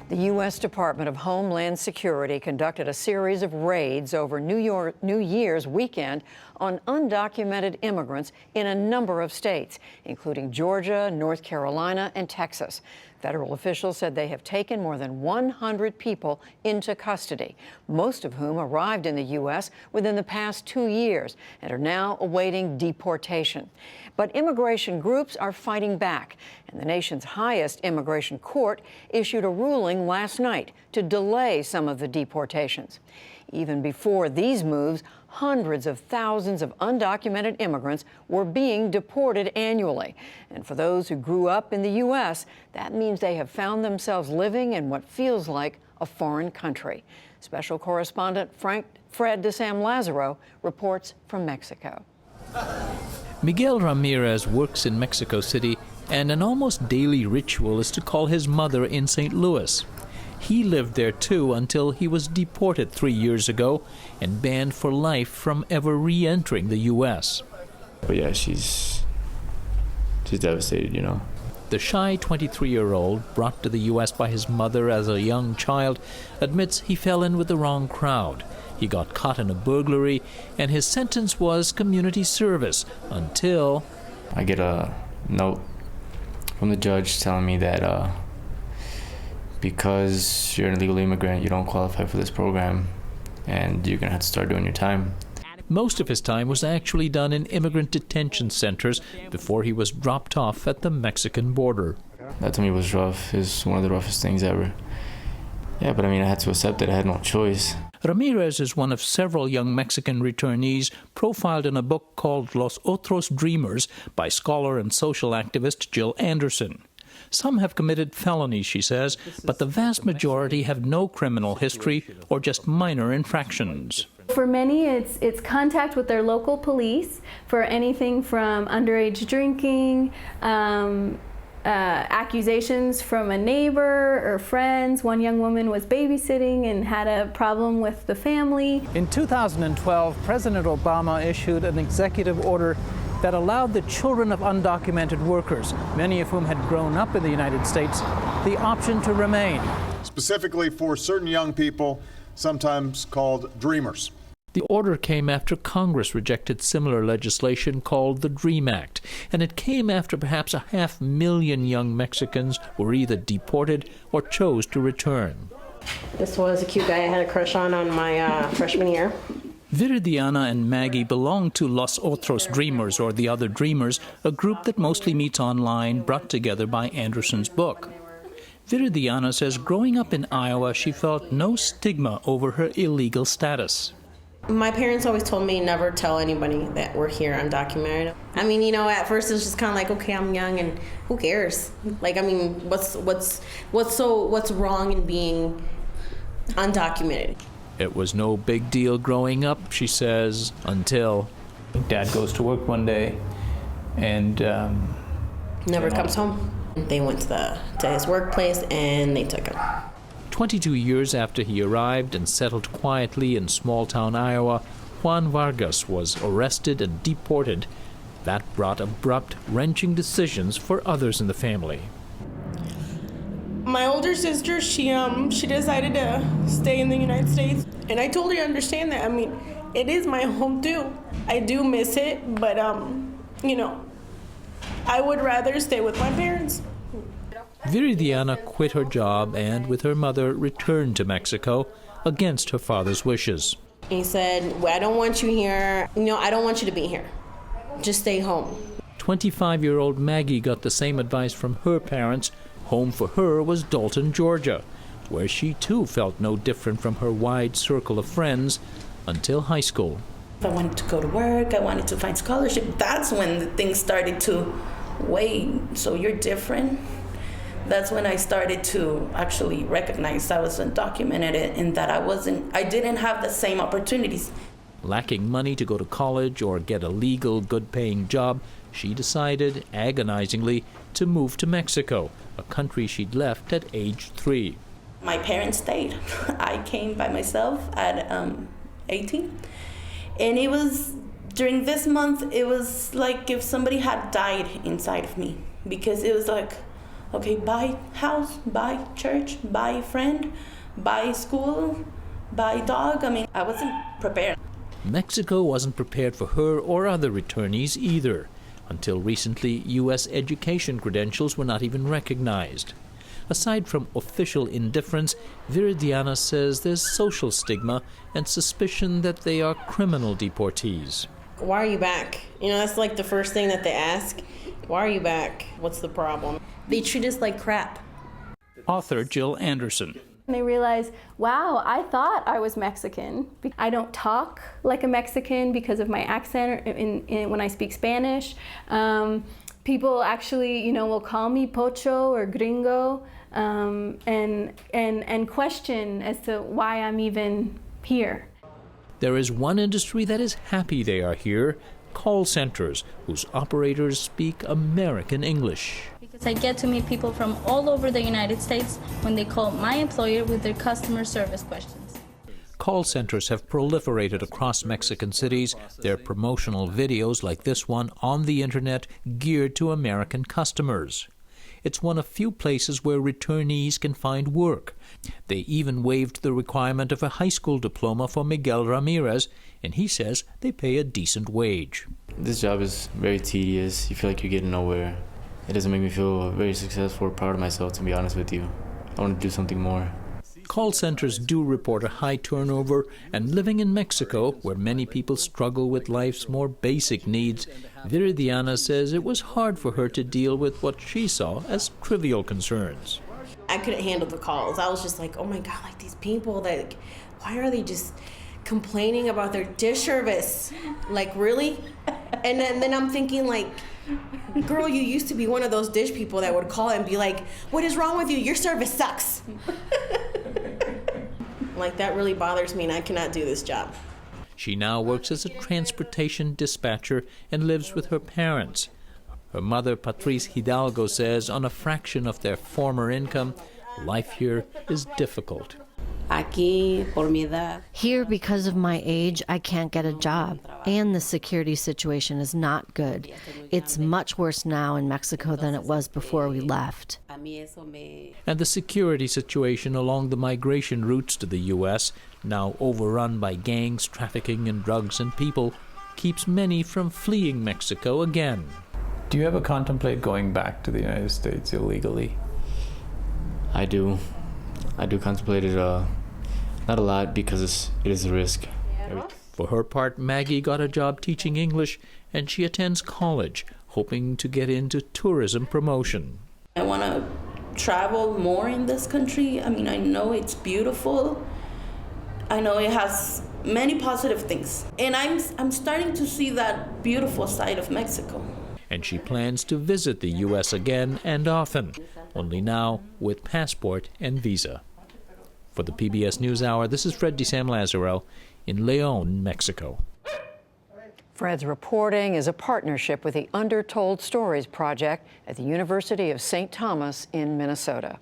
The U.S. Department of Homeland Security conducted a series of raids over New Year's weekend on undocumented immigrants in a number of states, including Georgia, North Carolina, and Texas. Federal officials said they have taken more than 100 people into custody, most of whom arrived in the U.S. within the past 2 years and are now awaiting deportation. But immigration groups are fighting back, and the nation's highest immigration court issued a ruling last night to delay some of the deportations. Even before these moves, hundreds of thousands of undocumented immigrants were being deported annually. And for those who grew up in the U.S., that means they have found themselves living in what feels like a foreign country. Special correspondent Fred de Sam Lazaro reports from Mexico. Miguel Ramirez works in Mexico City, and an almost daily ritual is to call his mother in St. Louis. He lived there too until he was deported 3 years ago and banned for life from ever re-entering the U.S. But yeah, she's devastated, you know. The shy 23-year-old, brought to the U.S. by his mother as a young child, admits he fell in with the wrong crowd. He got caught in a burglary, and his sentence was community service until... I get a note from the judge telling me that because you're an illegal immigrant, you don't qualify for this program, and you're going to have to start doing your time. Most of his time was actually done in immigrant detention centers before he was dropped off at the Mexican border. That to me was rough. It was one of the roughest things ever. Yeah, but I mean, I had to accept it. I had no choice. Ramirez is one of several young Mexican returnees profiled in a book called Los Otros Dreamers by scholar and social activist Jill Anderson. Some have committed felonies, she says, but the vast majority have no criminal history or just minor infractions. For many, it's contact with their local police for anything from underage drinking, accusations from a neighbor or friends. One young woman was babysitting and had a problem with the family. In 2012, President Obama issued an executive order that allowed the children of undocumented workers, many of whom had grown up in the United States, the option to remain. Specifically for certain young people, sometimes called dreamers. The order came after Congress rejected similar legislation called the DREAM Act, and it came after perhaps 500,000 young Mexicans were either deported or chose to return. This was a cute guy I had a crush on my freshman year. Viridiana and Maggie belong to Los Otros Dreamers, or the Other Dreamers, a group that mostly meets online, brought together by Anderson's book. Viridiana says growing up in Iowa, she felt no stigma over her illegal status. My parents always told me never tell anybody that we're here undocumented. I mean, you know, at first it's just kind of like, okay, I'm young and who cares? Like, I mean, what's wrong in being undocumented? It was no big deal growing up, she says, until Dad goes to work one day and never comes home. They went to his workplace and they took him. 22 years after he arrived and settled quietly in small-town Iowa, Juan Vargas was arrested and deported. That brought abrupt, wrenching decisions for others in the family. My older sister, she decided to stay in the United States, and I totally understand that. I mean, it is my home too. I do miss it, but you know, I would rather stay with my parents. Viridiana quit her job and, with her mother, returned to Mexico against her father's wishes. He said, well, I don't want you here. You know, I don't want you to be here. Just stay home. 25-year-old Maggie got the same advice from her parents. Home for her was Dalton, Georgia, where she too felt no different from her wide circle of friends until high school. I wanted to go to work, I wanted to find scholarship. That's when the things started to, wait, so you're different? That's when I started to actually recognize I was undocumented and that I didn't have the same opportunities. Lacking money to go to college or get a legal, good-paying job, she decided, agonizingly, to move to Mexico, a country she'd left at age 3. My parents stayed. I came by myself at 18. And it was, during this month, it was like if somebody had died inside of me. Because it was like, Okay, buy house, buy church, buy friend, buy school, buy dog. I mean, I wasn't prepared. Mexico wasn't prepared for her or other returnees either. Until recently, U.S. education credentials were not even recognized. Aside from official indifference, Viridiana says there's social stigma and suspicion that they are criminal deportees. Why are you back? You know, that's like the first thing that they ask. Why are you back? What's the problem? They treat us like crap. Author Jill Anderson. And they realize, wow, I thought I was Mexican. I don't talk like a Mexican because of my accent when I speak Spanish. People actually, you know, will call me pocho or gringo, and question as to why I'm even here. There is one industry that is happy they are here: call centers, whose operators speak American English. I get to meet people from all over the United States when they call my employer with their customer service questions. Call centers have proliferated across Mexican cities, their promotional videos like this one on the internet geared to American customers. It's one of few places where returnees can find work. They even waived the requirement of a high school diploma for Miguel Ramirez, and he says they pay a decent wage. This job is very tedious. You feel like you're getting nowhere. It doesn't make me feel very successful or proud of myself, to be honest with you. I want to do something more. Call centers do report a high turnover, and living in Mexico, where many people struggle with life's more basic needs, Viridiana says it was hard for her to deal with what she saw as trivial concerns. I couldn't handle the calls. I was just like, oh my God, like these people, that, why are they just complaining about their dish service? Like, really? And then I'm thinking, like, girl, you used to be one of those dish people that would call and be like, what is wrong with you? Your service sucks. Like, that really bothers me, and I cannot do this job. She now works as a transportation dispatcher and lives with her parents. Her mother, Patrice Hidalgo, says on a fraction of their former income, life here is difficult. Here, because of my age, I can't get a job, and the security situation is not good. It's much worse now in Mexico than it was before we left. And the security situation along the migration routes to the U.S., now overrun by gangs, trafficking in drugs and people, keeps many from fleeing Mexico again. Do you ever contemplate going back to the United States illegally? I do contemplate it, not a lot, because it is a risk. For her part, Maggie got a job teaching English, and she attends college, hoping to get into tourism promotion. I want to travel more in this country. I mean, I know it's beautiful. I know it has many positive things. And I'm starting to see that beautiful side of Mexico. And she plans to visit the U.S. again and often, only now with passport and visa. For the PBS NewsHour, this is Fred DeSam Lazaro in León, Mexico. Fred's reporting is a partnership with the Undertold Stories Project at the University of St. Thomas in Minnesota.